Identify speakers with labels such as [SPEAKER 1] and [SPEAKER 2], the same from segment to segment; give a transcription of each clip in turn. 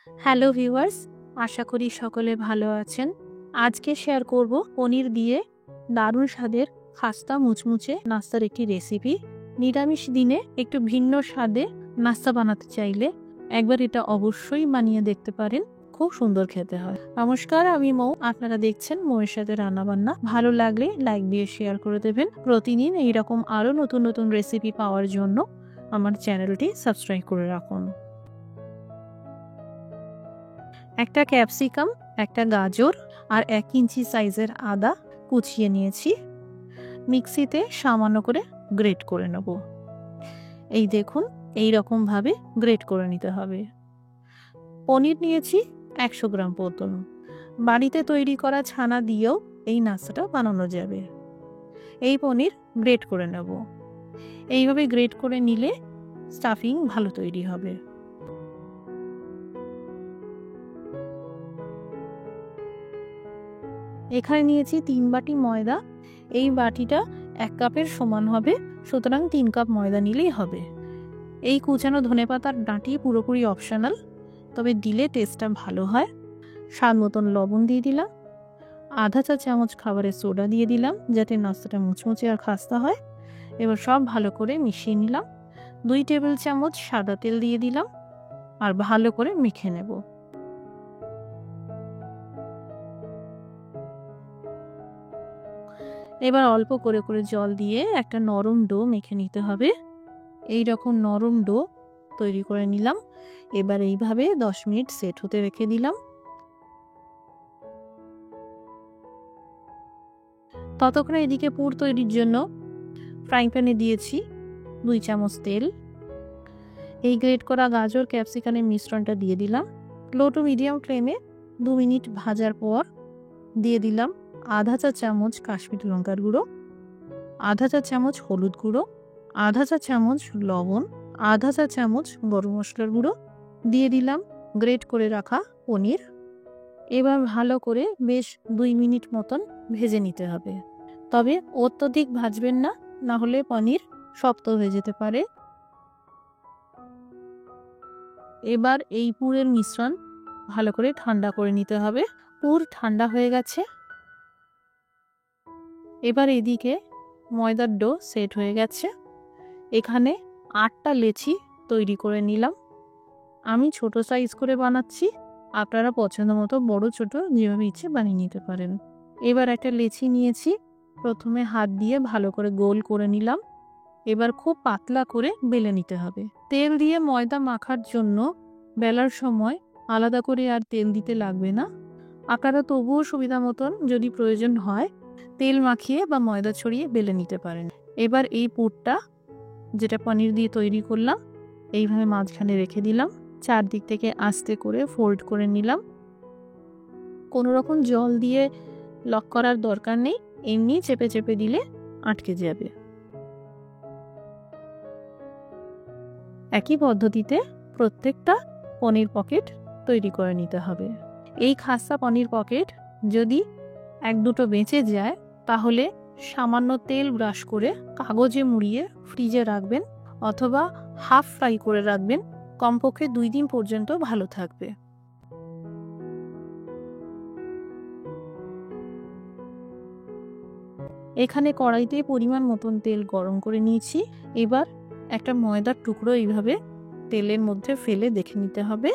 [SPEAKER 1] Hello viewers, আশা করি সকলে ভালো আছেন। আজকে শেয়ার করব পনির দিয়ে দারুণ স্বাদের খাস্তা মুচমুচে নাস্তার একটি রেসিপি। নিরামিষ দিনে একটু ভিন্ন স্বাদে নাস্তা বানাতে চাইলে একবার এটা অবশ্যই বানিয়ে দেখতে পারেন। খুব সুন্দর খেতে হয়। নমস্কার, আমি মৌ। আপনারা দেখছেন মৌয়ের সাথে রান্নাবান্না। ভালো লাগলে লাইক দিয়ে শেয়ার করে দেবেন। প্রতিদিন এইরকম আরও নতুন নতুন রেসিপি পাওয়ার জন্য আমার চ্যানেলটি সাবস্ক্রাইব করে রাখুন। একটা ক্যাপসিকাম, একটা গাজর আর 1 ইঞ্চি সাইজের আদা কুচিয়ে নিয়েছি। মিক্সিতে সামান্য করে গ্রেট করে নেব। এই দেখুন, এই রকমভাবে গ্রেট করে নিতে হবে। পনির নিয়েছি 100 গ্রাম মতন। বাড়িতে তৈরি করা ছানা দিয়েও এই নাস্তাটা বানানো যাবে। এই পনির গ্রেট করে নেব। এইভাবে গ্রেট করে নিলে স্টাফিং ভালো তৈরি হবে। এখানে নিয়েছি 3 বাটি ময়দা। এই বাটিটা 1 কাপের সমান হবে, সুতরাং 3 কাপ ময়দা নিলেই হবে। এই কুচানো ধনেপাতার ডাঁটি পুরোপুরি অপশনাল, তবে দিলে টেস্টটা ভালো হয়। স্বাদ মতন লবণ দিয়ে দিলাম। আধা চা চামচ খাবারের সোডা দিয়ে দিলাম, যাতে নাস্তাটা মুচমুচে আর খাস্তা হয়। এবার সব ভালো করে মিশিয়ে নিলাম। 2 টেবিল চামচ সাদা তেল দিয়ে দিলাম আর ভালো করে মেখে নেব। এবার অল্প করে করে জল দিয়ে একটা নরম ডো মেখে নিতে হবে। এই রকম নরম ডো তৈরি করে নিলাম। এবার এইভাবে 10 মিনিট সেট হতে রেখে দিলাম। ততক্ষণে এদিকে পুর তৈরির জন্য ফ্রাইং প্যানে দিয়েছি 2 চামচ তেল। এই গ্রেট করা গাজর ক্যাপসিকামের মিশ্রণটা দিয়ে দিলাম। লো টু মিডিয়াম ফ্লেমে 2 মিনিট ভাজার পর দিয়ে দিলাম আধা চা চামচ কাশ্মীরি লঙ্কার গুঁড়ো, আধা চা চামচ হলুদ গুঁড়ো, আধা চা চামচ লবণ, আধা চা চামচ গরম মশলার গুঁড়ো, দিয়ে দিলাম গ্রেট করে রাখা পনির। এবার ভালো করে বেশ 2 মিনিট মতন ভেজে নিতে হবে। তবে অত্যধিক ভাজবেন না, না হলে পনির শক্ত হয়ে যেতে পারে। এবার এই পুরের মিশ্রণ ভালো করে ঠান্ডা করে নিতে হবে। পুর ঠান্ডা হয়ে গেছে। এবার এদিকে ময়দার ডো সেট হয়ে গেছে। এখানে 8টা লেচি তৈরি করে নিলাম। আমি ছোট সাইজ করে বানাচ্ছি, আপনারা পছন্দ মতো বড় ছোট যেভাবে ইচ্ছে বানিয়ে নিতে পারেন। এবার একটা লেচি নিয়েছি, প্রথমে হাত দিয়ে ভালো করে গোল করে নিলাম। এবার খুব পাতলা করে বেলে নিতে হবে। তেল দিয়ে ময়দা মাখার জন্য বেলার সময় আলাদা করে আর তেল দিতে লাগবে না। আপনারা তবুও সুবিধা মতন যদি প্রয়োজন হয় তেল মাখিয়ে বা ময়দা ছড়িয়ে বেলে নিতে পারেন। এবার এই পুরটা, যেটা পনির দিয়ে তৈরি করলাম, এইভাবে মাঝখানে রেখে দিলাম। চারদিক থেকে আস্তে করে ফোল্ড করে নিলাম। কোনো রকম জল দিয়ে লক করার দরকার নেই, এমনি চেপে চেপে দিলে আটকে যাবে। একই পদ্ধতিতে প্রত্যেকটা পনির পকেট তৈরি করে নিতে হবে। এই খাস্তা পনির পকেট যদি 1-2টো বেঁচে যায়, তাহলে সামান্য তেল ব্রাশ করে কাগজে মুড়িয়ে ফ্রিজে রাখবেন, অথবা হাফ ফ্রাই করে রাখবেন। কমপক্ষে 2 দিন পর্যন্ত ভালো থাকবে। এখানে কড়াইতে পরিমাণ মতন তেল গরম করে নিয়েছি। এবার একটা ময়দার টুকরো এইভাবে তেলের মধ্যে ফেলে দেখে নিতে হবে।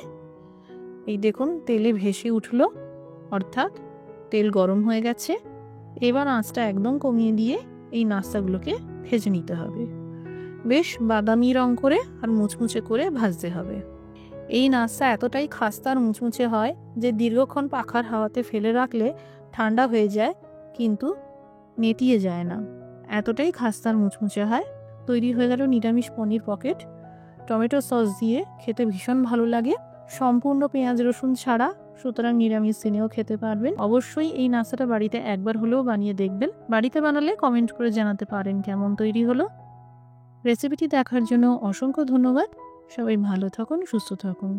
[SPEAKER 1] এই দেখুন, তেলে ভেসে উঠলো, অর্থাৎ তেল গরম হয়ে গেছে। এবার আঁচটা একদম কমিয়ে দিয়ে এই নাস্তাগুলোকে ভেজে নিতে হবে। বেশ বাদামি রং করে আর মুচমুচে করে ভাজতে হবে। এই নাস্তা এতটাই খাস্তা আর মুচমুচে হয় যে দীর্ঘক্ষণ পাখার হাওয়াতে ফেলে রাখলে ঠান্ডা হয়ে যায়, কিন্তু নেতিয়ে যায় না। এতটাই খাস্তা আর মুচমুচে হয়। তৈরি হয়ে গেল নিরামিষ পনির পকেট। টমেটো সস দিয়ে খেতে ভীষণ ভালো লাগে, সম্পূর্ণ পেঁয়াজ রসুন ছাড়া, সুতরাং নিরামিষ দিনেও খেতে পারবেন। অবশ্যই এই নাস্তাটা বাড়িতে একবার হলেও বানিয়ে দেখবেন। বাড়িতে বানালে কমেন্ট করে জানাতে পারেন কেমন তৈরি হলো। রেসিপিটি দেখার জন্য অসংখ্য ধন্যবাদ। সবাই ভালো থাকুন, সুস্থ থাকুন।